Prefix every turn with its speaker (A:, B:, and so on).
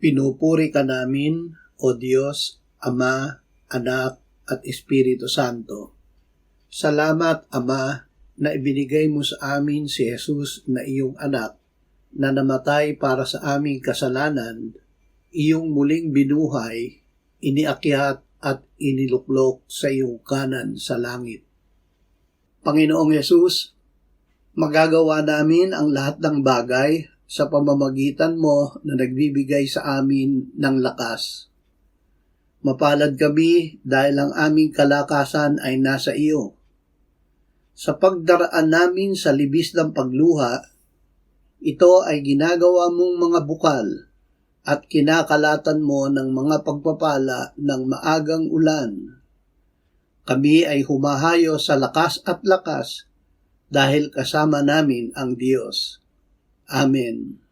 A: Pinupuri ka namin, O Diyos, Ama, Anak, at Espiritu Santo. Salamat, Ama, na ibinigay mo sa amin si Jesus na iyong anak, na namatay para sa aming kasalanan, iyong muling binuhay, iniakyat at iniluklok sa iyong kanan sa langit. Panginoong Yesus, magagawa namin ang lahat ng bagay sa pamamagitan mo na nagbibigay sa amin ng lakas. Mapalad kami dahil ang aming kalakasan ay nasa iyo. Sa pagdaraan namin sa libis ng pagluha, ito ay ginagawa mong mga bukal at kinakalatan mo ng mga pagpapala ng maagang ulan. Kami ay humahayo sa lakas at lakas dahil kasama namin ang Diyos. Amen.